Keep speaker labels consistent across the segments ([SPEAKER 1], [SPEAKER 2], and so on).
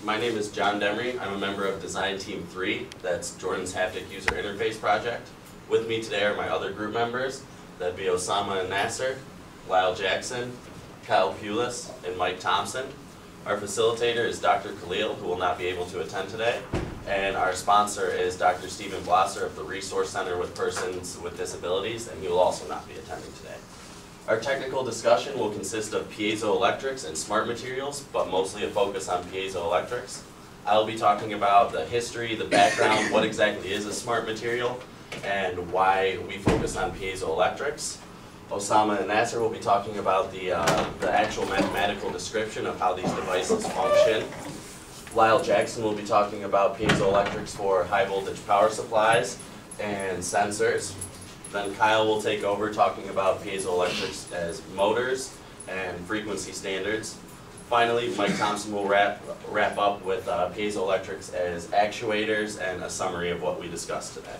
[SPEAKER 1] My name is John Demery. I'm a member of Design Team 3, that's Jordan's Haptic User Interface project. With me today are my other group members, that'd be Osama and Nasser, Lyle Jackson, Kyle Pulis, and Mike Thompson. Our facilitator is Dr. Khalil, who will not be able to attend today, and our sponsor is Dr. Stephen Blosser of the Resource Center with Persons with Disabilities, and he will also not be attending today. Our technical discussion will consist of piezoelectrics and smart materials, but mostly a focus on piezoelectrics. I'll be talking about the history, the background, what exactly is a smart material, and why we focus on piezoelectrics. Osama and Nasser will be talking about the actual mathematical description of how these devices function. Lyle Jackson will be talking about piezoelectrics for high voltage power supplies and sensors. Then Kyle will take over talking about piezoelectrics as motors and frequency standards. Finally, Mike Thompson will wrap up with piezoelectrics as actuators and a summary of what we discussed today.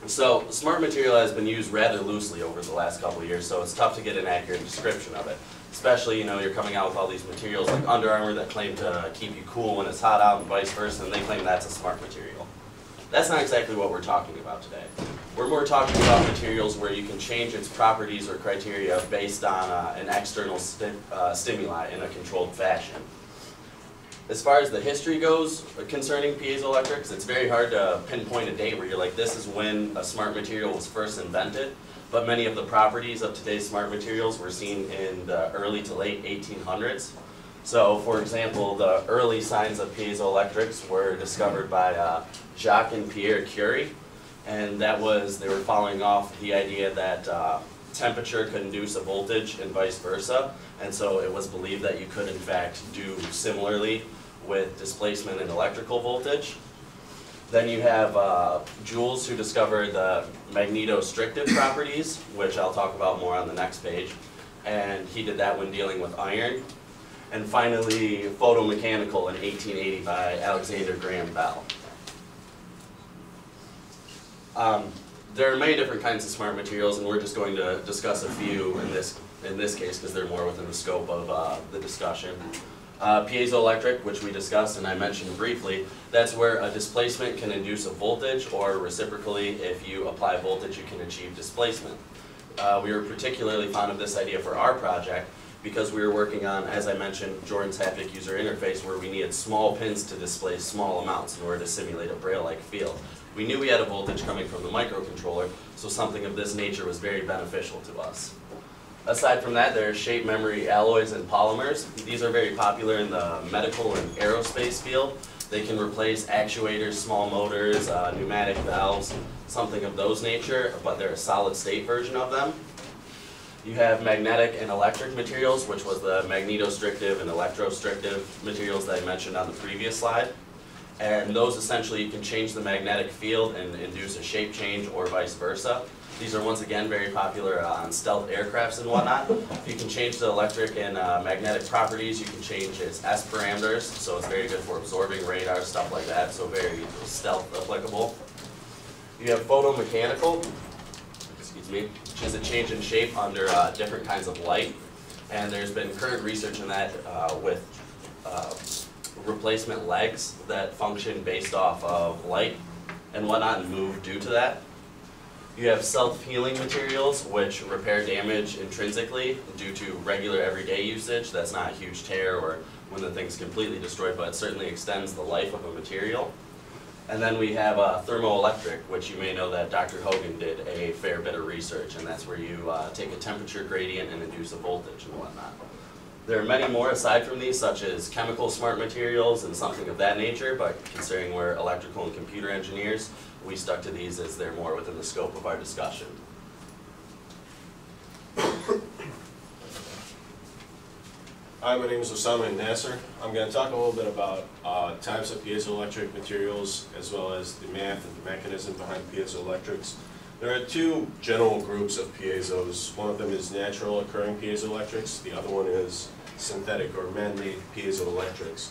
[SPEAKER 1] So, smart material has been used rather loosely over the last couple of years, so it's tough to get an accurate description of it. Especially, you're coming out with all these materials like Under Armour that claim to keep you cool when it's hot out and vice versa, and they claim that's a smart material. That's not exactly what we're talking about today. We're more talking about materials where you can change its properties or criteria based on an external stimuli in a controlled fashion. As far as the history goes concerning piezoelectrics, it's very hard to pinpoint a date where you're like, this is when a smart material was first invented, but many of the properties of today's smart materials were seen in the early to late 1800s. So, for example, the early signs of piezoelectrics were discovered by Jacques and Pierre Curie, and they were following off the idea that temperature could induce a voltage and vice versa, and so it was believed that you could in fact do similarly with displacement and electrical voltage. Then you have Joules, who discovered the magnetostrictive properties, which I'll talk about more on the next page, and he did that when dealing with iron. And finally, photomechanical in 1880 by Alexander Graham Bell. There are many different kinds of smart materials, and we're just going to discuss a few in this case because they're more within the scope of the discussion. Piezoelectric, which we discussed and I mentioned briefly, that's where a displacement can induce a voltage, or reciprocally, if you apply voltage, you can achieve displacement. We were particularly fond of this idea for our project because we were working on, as I mentioned, Jordan's Haptic User Interface, where we needed small pins to displace small amounts in order to simulate a Braille-like field. We knew we had a voltage coming from the microcontroller, so something of this nature was very beneficial to us. Aside from that, there are shape memory alloys and polymers. These are very popular in the medical and aerospace field. They can replace actuators, small motors, pneumatic valves, something of those nature, but they're a solid state version of them. You have magnetic and electric materials, which was the magnetostrictive and electrostrictive materials that I mentioned on the previous slide. And those essentially, you can change the magnetic field and induce a shape change or vice versa. These are once again very popular on stealth aircrafts and whatnot. You can change the electric and magnetic properties. You can change its S parameters, so it's very good for absorbing radar, stuff like that, so very stealth applicable. You have photomechanical, which is a change in shape under different kinds of light. And there's been current research in that with replacement legs that function based off of light and whatnot and move due to that. You have self-healing materials, which repair damage intrinsically due to regular everyday usage. That's not a huge tear or when the thing's completely destroyed, but it certainly extends the life of a material. And then we have thermoelectric, which you may know that Dr. Hogan did a fair bit of research, and that's where you take a temperature gradient and induce a voltage and whatnot. There are many more aside from these, such as chemical smart materials and something of that nature, but considering we're electrical and computer engineers, we stuck to these as they're more within the scope of our discussion.
[SPEAKER 2] Hi, my name is Osama and Nasser. I'm going to talk a little bit about types of piezoelectric materials, as well as the math and the mechanism behind piezoelectrics. There are two general groups of piezos. One of them is natural occurring piezoelectrics. The other one is synthetic or man-made piezoelectrics.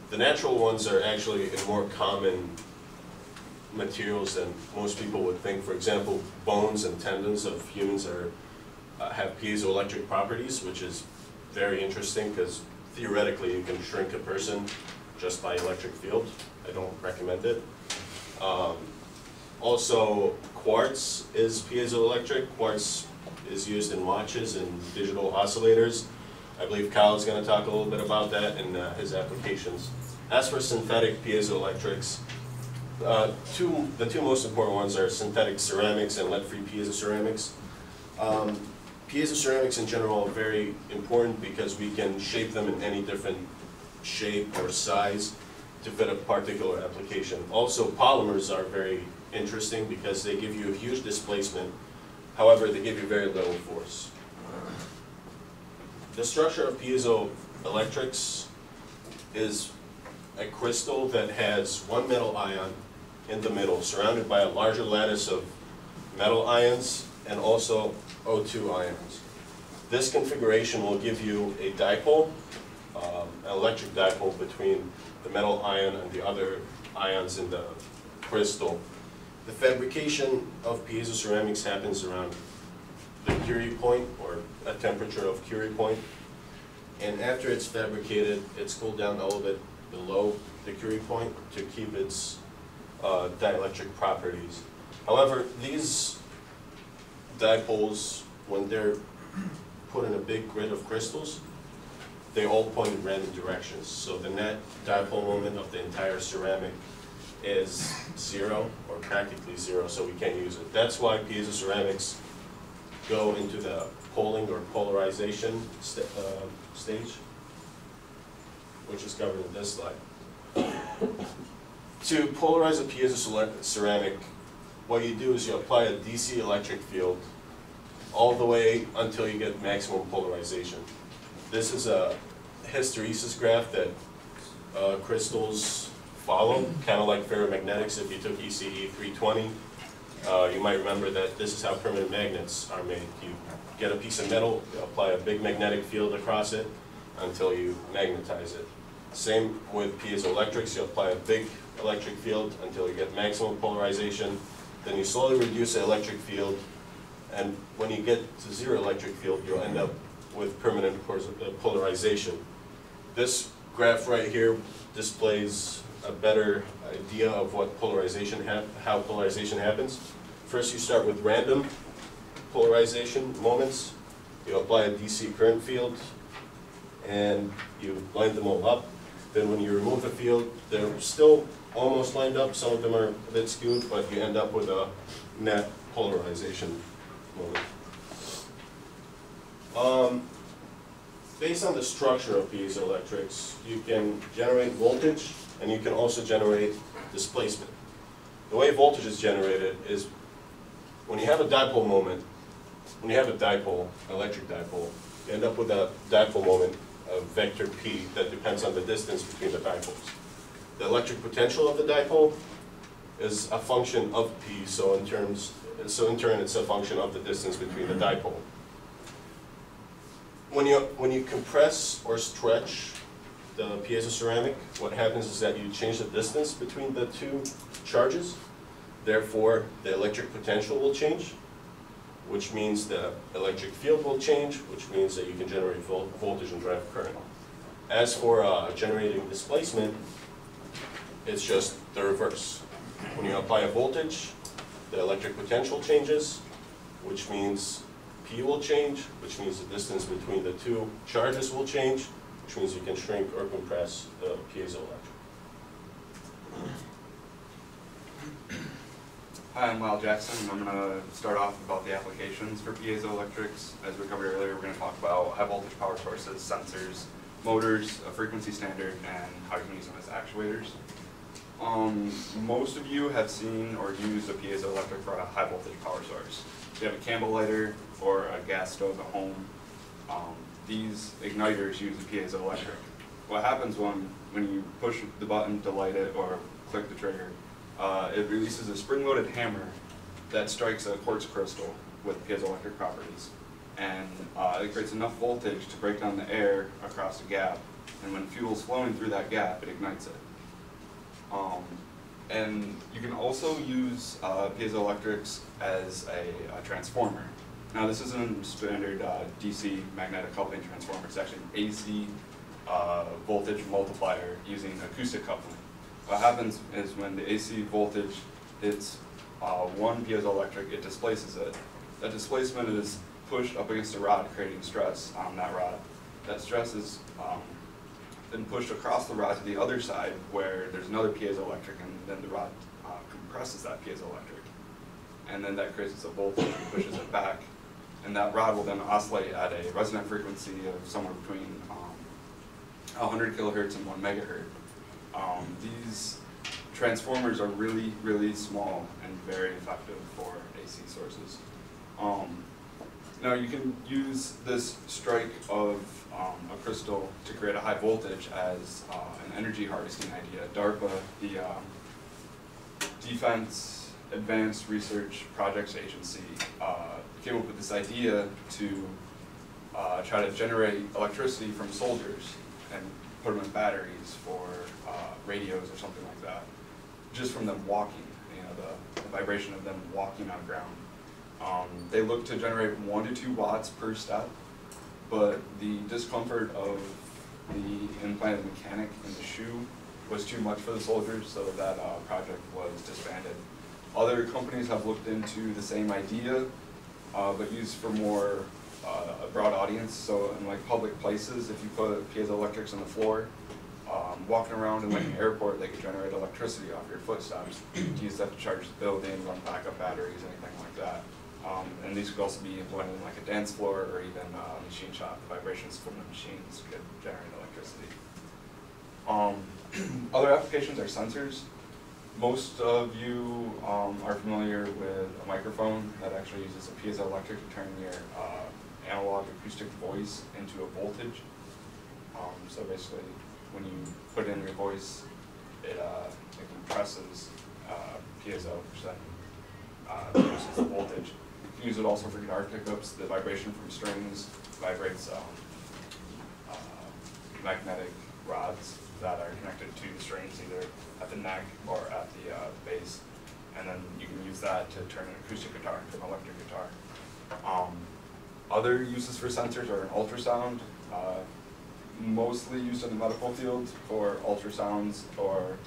[SPEAKER 2] The natural ones are actually in more common materials than most people would think. For example, bones and tendons of humans have piezoelectric properties, which is very interesting because theoretically you can shrink a person just by electric field. I don't recommend it. Also, quartz is piezoelectric. Quartz is used in watches and digital oscillators. I believe Kyle is going to talk a little bit about that in his applications. As for synthetic piezoelectrics, the two most important ones are synthetic ceramics and lead-free piezoceramics. Piezoceramics in general are very important because we can shape them in any different shape or size to fit a particular application. Also, polymers are very interesting because they give you a huge displacement. However, they give you very little force. The structure of piezoelectrics is a crystal that has one metal ion in the middle, surrounded by a larger lattice of metal ions and also O2 ions. This configuration will give you a dipole, an electric dipole between the metal ion and the other ions in the crystal. The fabrication of piezoceramics happens around the Curie point, or a temperature of Curie point. And after it's fabricated, it's cooled down a little bit below the Curie point to keep its dielectric properties. However, these dipoles, when they're put in a big grid of crystals, they all point in random directions. So the net dipole moment of the entire ceramic is zero, or practically zero, so we can't use it. That's why piezoceramics go into the poling or polarization stage, which is covered in this slide. To polarize a piezoceramic, what you do is you apply a DC electric field all the way until you get maximum polarization. This is a hysteresis graph that crystals follow, kind of like ferromagnetics. If you took ECE 320, you might remember that this is how permanent magnets are made. You get a piece of metal, you apply a big magnetic field across it until you magnetize it. Same with piezoelectrics, you apply a big electric field until you get maximum polarization, then you slowly reduce the electric field, and when you get to zero electric field, you'll end up with permanent polarization. This graph right here displays a better idea of what how polarization happens. First, you start with random polarization moments. You apply a DC current field, and you line them all up. Then when you remove the field, they're still almost lined up. Some of them are a bit skewed, but you end up with a net polarization moment. Based on the structure of piezoelectrics, you can generate voltage, and you can also generate displacement. The way voltage is generated is when you have a dipole moment, when you have a dipole, electric dipole, you end up with a dipole moment of vector P that depends on the distance between the dipoles. The electric potential of the dipole is a function of P, so in turn it's a function of the distance between the dipole. When you compress or stretch the piezoceramic, what happens is that you change the distance between the two charges. Therefore, the electric potential will change, which means the electric field will change, which means that you can generate voltage and drive current. As for generating displacement, it's just the reverse. When you apply a voltage, the electric potential changes, which means P will change, which means the distance between the two charges will change, which means you can shrink or compress the piezoelectric.
[SPEAKER 3] Hi, I'm Lyle Jackson, and I'm going to start off about the applications for piezoelectrics. As we covered earlier, we're going to talk about high voltage power sources, sensors, motors, a frequency standard, and how you can use them as actuators. Most of you have seen or used a piezoelectric for a high voltage power source. If you have a candle lighter or a gas stove at home, these igniters use a piezoelectric. What happens when you push the button to light it or click the trigger, it releases a spring-loaded hammer that strikes a quartz crystal with piezoelectric properties. And it creates enough voltage to break down the air across the gap, and when fuel is flowing through that gap, it ignites it. And you can also use piezoelectrics as a transformer. Now, this isn't a standard DC magnetic coupling transformer. It's actually an AC voltage multiplier using acoustic coupling. What happens is when the AC voltage hits one piezoelectric, it displaces it. That displacement is pushed up against the rod, creating stress on that rod. That stress is then pushed across the rod to the other side where there's another piezoelectric, and then the rod compresses that piezoelectric. And then that creates a voltage and pushes it back. And that rod will then oscillate at a resonant frequency of somewhere between 100 kilohertz and 1 megahertz. These transformers are really, really small and very effective for AC sources. Now you can use this strike of a crystal to create a high voltage as an energy harvesting idea. DARPA, the Defense Advanced Research Projects Agency, came up with this idea to try to generate electricity from soldiers and put them in batteries for radios or something like that, just from them walking, you know, the vibration of them walking on ground. They look to generate 1 to 2 watts per step, but the discomfort of the implanted mechanic in the shoe was too much for the soldiers, so that project was disbanded. Other companies have looked into the same idea, but used for more a broad audience. So in like public places, if you put piezoelectrics on the floor, walking around in like an airport, they could generate electricity off your footsteps. You use that to charge the building, run backup batteries, anything like that. And these could also be implemented in like a dance floor or even a machine shop. The vibrations from the machines could generate electricity. Other applications are sensors. Most of you are familiar with a microphone that actually uses a piezoelectric to turn your analog acoustic voice into a voltage. So basically, when you put in your voice, it compresses piezo, which then produces the voltage. You can use it also for guitar pickups. The vibration from strings vibrates magnetic rods that are connected to the strings, either at the neck or at the base, and then you can use that to turn an acoustic guitar into an electric guitar. Other uses for sensors are in ultrasound, mostly used in the medical field for ultrasounds or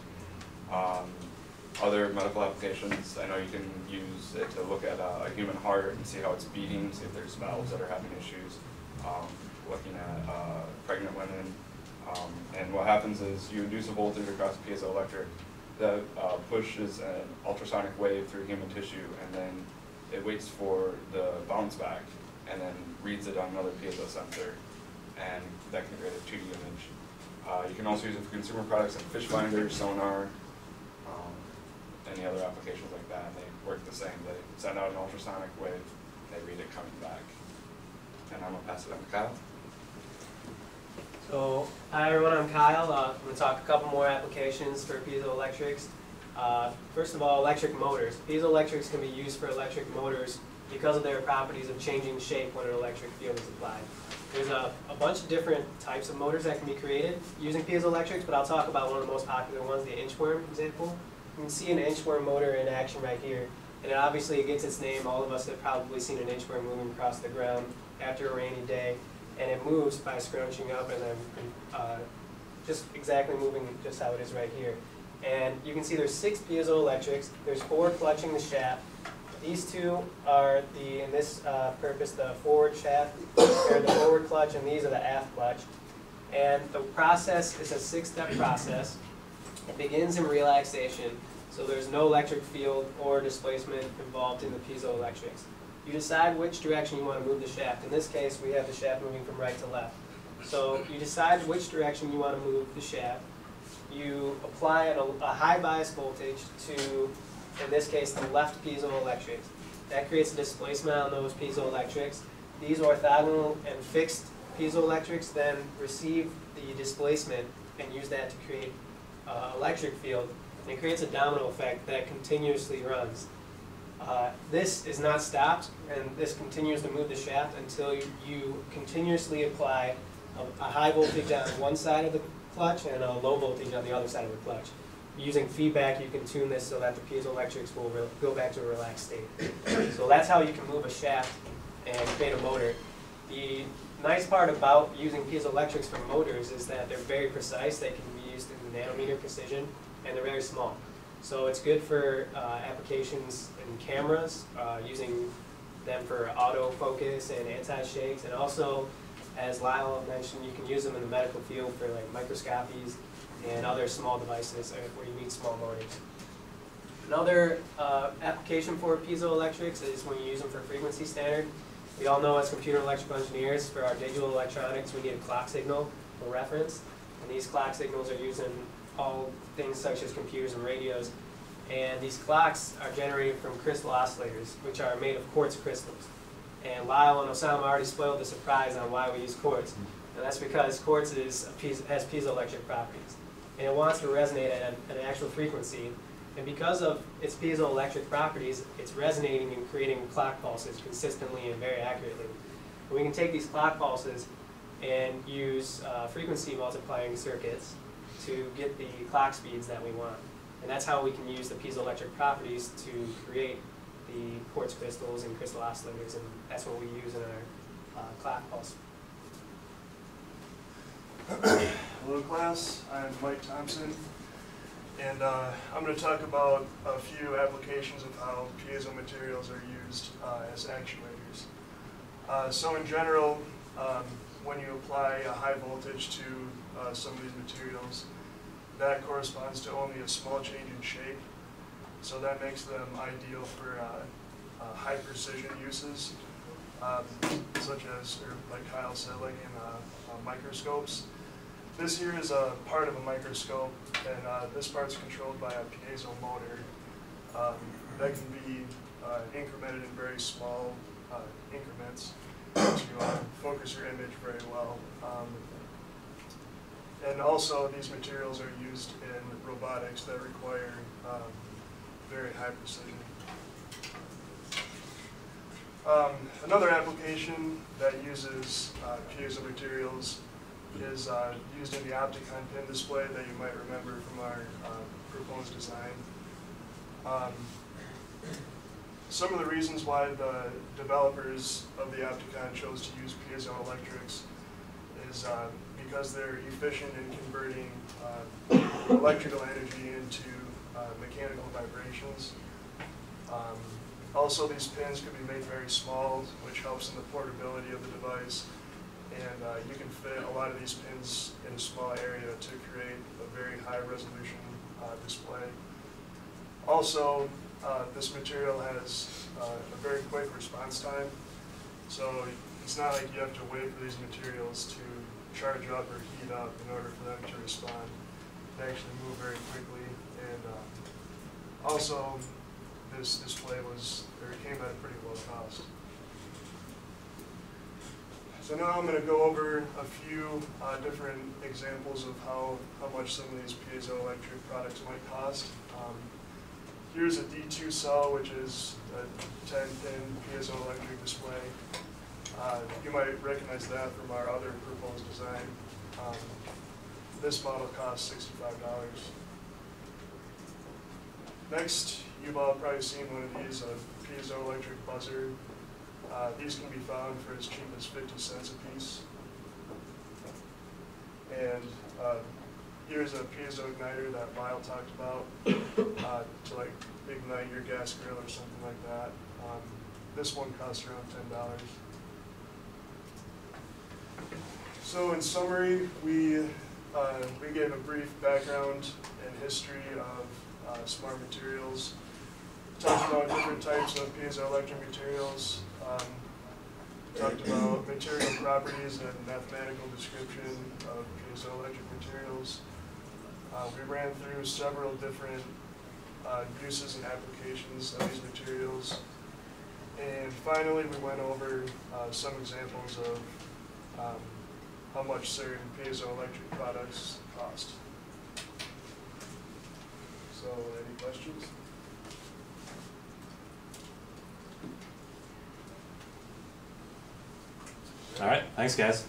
[SPEAKER 3] other medical applications. I know you can use it to look at a human heart and see how it's beating, see if there's valves that are having issues, looking at pregnant women. And what happens is you induce a voltage across a piezoelectric that pushes an ultrasonic wave through human tissue, and then it waits for the bounce back and then reads it on another piezo sensor, and that can create a 2D image. You can also use it for consumer products like fish finders, sonar, any other applications like that. They work the same. They send out an ultrasonic wave, they read it coming back. And I'm going to pass it on to Kyle.
[SPEAKER 4] So, hi everyone, I'm Kyle. I'm going to talk a couple more applications for piezoelectrics. First of all, electric motors. Piezoelectrics can be used for electric motors because of their properties of changing shape when an electric field is applied. There's a bunch of different types of motors that can be created using piezoelectrics, but I'll talk about one of the most popular ones, the inchworm example. You can see an inchworm motor in action right here, and it gets its name. All of us have probably seen an inchworm moving across the ground after a rainy day, and it moves by scrunching up and then just exactly moving just how it is right here. And you can see there's 6 piezoelectrics. There's 4 clutching the shaft. These 2 are in this purpose, the forward shaft, or the forward clutch, and these are the aft clutch. And the process is a 6-step process. It begins in relaxation, so there's no electric field or displacement involved in the piezoelectrics. You decide which direction you want to move the shaft. In this case, we have the shaft moving from right to left. So you decide which direction you want to move the shaft. You apply a high bias voltage to, in this case, the left piezoelectrics. That creates a displacement on those piezoelectrics. These orthogonal and fixed piezoelectrics then receive the displacement and use that to create electric field, and it creates a domino effect that continuously runs. This is not stopped, and this continues to move the shaft until you continuously apply a high voltage on one side of the clutch and a low voltage on the other side of the clutch. Using feedback, you can tune this so that the piezoelectrics will go back to a relaxed state. So that's how you can move a shaft and create a motor. The nice part about using piezoelectrics for motors is that they're very precise. They can be used in nanometer precision, and they're very small. So it's good for applications in cameras, using them for autofocus and anti-shakes, and also, as Lyle mentioned, you can use them in the medical field for like microscopies and other small devices where you need small motors. Another application for piezoelectrics is when you use them for frequency standard. We all know as computer electrical engineers, for our digital electronics, we need a clock signal for reference. And these clock signals are used in all things such as computers and radios. And these clocks are generated from crystal oscillators, which are made of quartz crystals. And Lyle and Osama already spoiled the surprise on why we use quartz. And that's because quartz has piezoelectric properties. And it wants to resonate at an actual frequency. And because of its piezoelectric properties, it's resonating and creating clock pulses consistently and very accurately. And we can take these clock pulses and use frequency multiplying circuits to get the clock speeds that we want. And that's how we can use the piezoelectric properties to create the quartz crystals and crystal oscillators, and that's what we use in our clock pulse.
[SPEAKER 5] Hello class, I'm Mike Thompson, and I'm going to talk about a few applications of how piezo materials are used as actuators. So in general, when you apply a high voltage to some of these materials, that corresponds to only a small change in shape. So that makes them ideal for high precision uses, such as, or like Kyle said, like in microscopes. This here is a part of a microscope, and this part's controlled by a piezo motor that can be incremented in very small increments to focus your image very well. And also, these materials are used in robotics that require very high precision. Another application that uses piezo materials is used in the Opticon pin display that you might remember from our proposed design. Some of the reasons why the developers of the Opticon chose to use piezoelectrics is because they're efficient in converting electrical energy into mechanical vibrations. Also, these pins can be made very small, which helps in the portability of the device. And you can fit a lot of these pins in a small area to create a very high resolution display. Also, this material has a very quick response time. So it's not like you have to wait for these materials to charge up or heat up in order for them to respond. They actually move very quickly. And also, this display came at a pretty low cost. So now I'm going to go over a few different examples of how much some of these piezoelectric products might cost. Here's a D2 cell, which is a 10-pin piezoelectric display. You might recognize that from our other proposed design. This model costs $65. Next, you've all probably seen one of these, a piezoelectric buzzer. These can be found for as cheap as 50 cents a piece. And here's a piezo igniter that Lyle talked about to like ignite your gas grill or something like that. This one costs around $10. So in summary, we gave a brief background and history of smart materials. Talked about different types of piezoelectric materials. Talked about material properties and mathematical description of piezoelectric materials. We ran through several different uses and applications of these materials. And finally, we went over some examples of how much certain piezoelectric products cost. So, any questions?
[SPEAKER 6] All right, thanks guys.